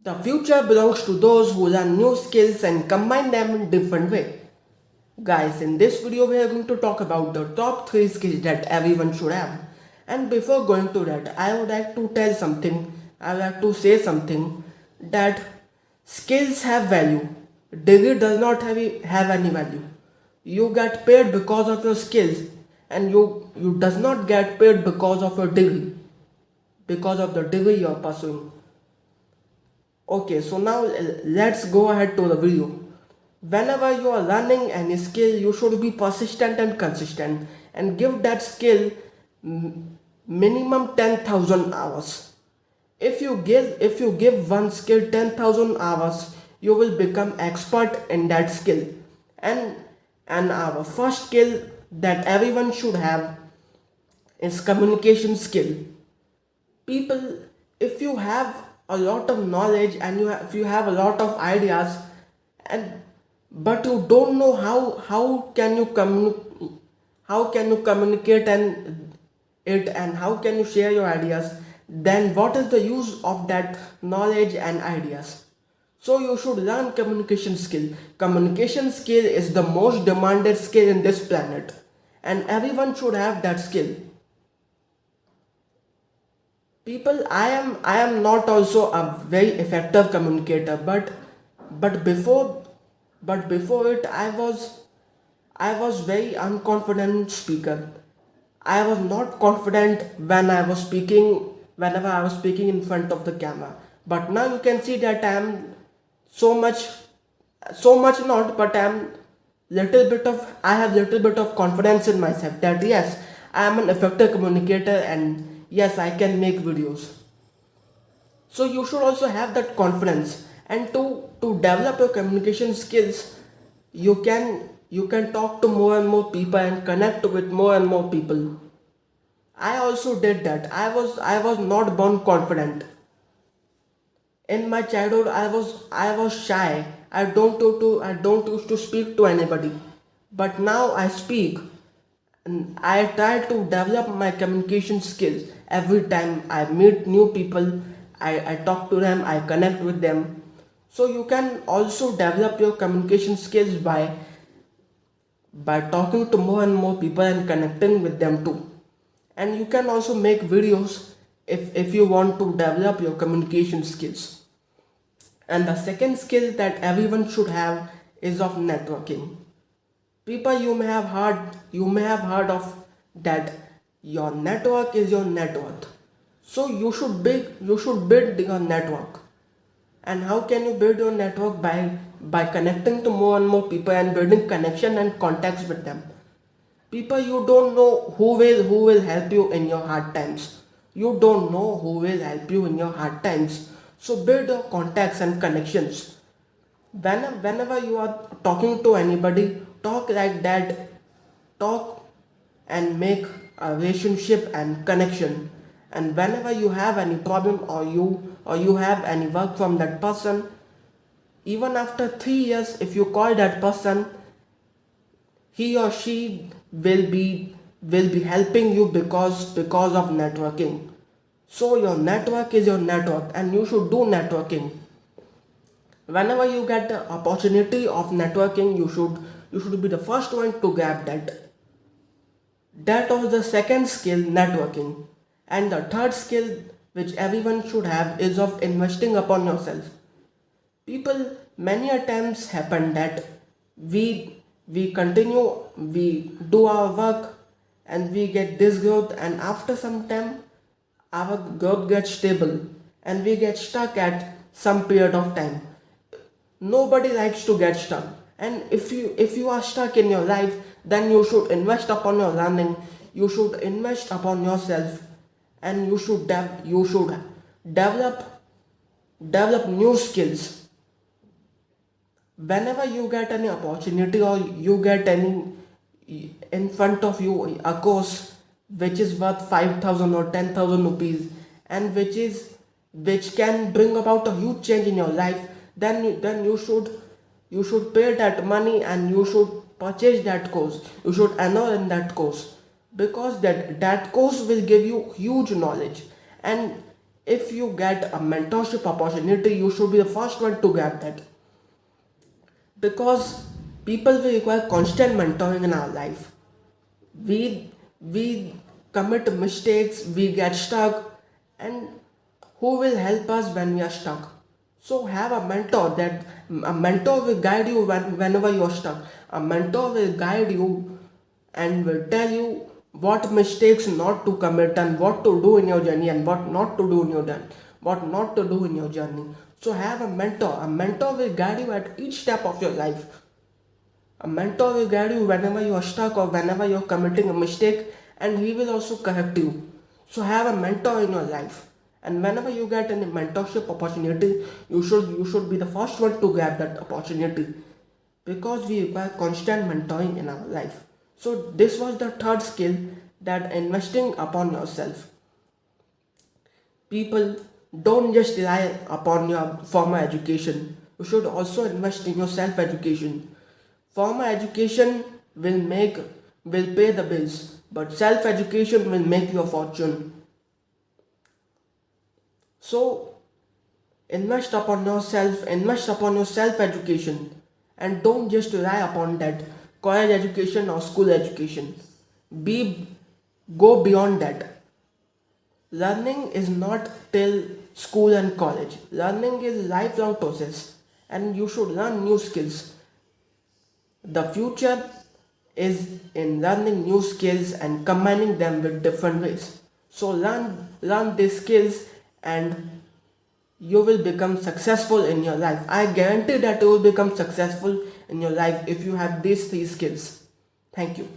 The future belongs to those who learn new skills and combine them in different way. Guys, in this video we are going to talk about the top 3 skills that everyone should have. And before going to that, I would like to tell something, I would like to say something that skills have value. Degree does not have any value. You get paid because of your skills and you does not get paid because of your degree, because of the degree you are pursuing. Okay, so now let's go ahead to the video. Whenever you are learning any skill, you should be persistent and consistent and give that skill minimum 10,000 hours. If you give one skill 10,000 hours, you will become expert in that skill. And our first skill that everyone should have is communication skill. People, if you have a lot of knowledge and if you have a lot of ideas and but you don't know how can you communicate and how can you share your ideas, then what is the use of that knowledge and ideas? So you should learn communication skill. Communication skill is the most demanded skill in this planet, and everyone should have that skill. People, I am not also a very effective communicator, but before it I was very unconfident speaker. I was not confident whenever I was speaking in front of the camera. But now you can see that I am so much not, but I have little bit of confidence in myself that yes, I am an effective communicator and yes, I can make videos. So you should also have that confidence, and to develop your communication skills, you can talk to more and more people and connect with more and more people. I also did that. I was not born confident. In my childhood, I was shy. I don't used to speak to anybody. But now I speak and I try to develop my communication skills. Every time I meet new people, I talk to them, I connect with them. So you can also develop your communication skills by talking to more and more people and connecting with them too. And you can also make videos if you want to develop your communication skills. And the second skill that everyone should have is of networking. People, you may have heard of that your network is your net worth. So you should build your network. And how can you build your network? By connecting to more and more people and building connection and contacts with them. People, you don't know who will help you in your hard times. You don't know who will help you in your hard times. So build your contacts and connections. Whenever you are talking to anybody, talk like that. Talk and make a relationship and connection. And whenever you have any problem or you have any work from that person, even after 3 years, if you call that person, he or she will be helping you because of networking. So your network is your network and you should do networking. Whenever you get the opportunity of networking, you should be the first one to grab that. That was the second skill, networking. And the third skill which everyone should have is of investing upon yourself. People, many a times happen that we do our work and we get this growth, and after some time our growth gets stable and we get stuck at some period of time. Nobody likes to get stuck, and if you are stuck in your life, then you should invest upon your learning, you should invest upon yourself, and you should develop new skills. Whenever you get any opportunity or you get any in front of you a course which is worth 5,000 or 10,000 rupees, and which can bring about a huge change in your life, then you should pay that money and you should purchase that course, you should enroll in that course, because that course will give you huge knowledge. And if you get a mentorship opportunity, you should be the first one to grab that, because people will require constant mentoring in our life. We commit mistakes, we get stuck, and who will help us when we are stuck? So have a mentor. That a mentor will guide you whenever you are stuck. A mentor will guide you and will tell you what mistakes not to commit and what to do in your journey and what not to do in your journey. So have a mentor. A mentor will guide you at each step of your life. A mentor will guide you whenever you are stuck or whenever you are committing a mistake, and he will also correct you. So have a mentor in your life. And whenever you get any mentorship opportunity, you should be the first one to grab that opportunity, because we require constant mentoring in our life. So this was the third skill, that investing upon yourself. People, don't just rely upon your formal education. You should also invest in your self education. Formal education will pay the bills, but self education will make you a fortune. So invest upon your self education, and don't just rely upon that college education or school education. Be Go beyond that. Learning is not till school and college. Learning is a lifelong process, and you should learn new skills. The future is in learning new skills and combining them with different ways. So learn these skills, and you will become successful in your life. I guarantee that you will become successful in your life if you have these three skills. Thank you.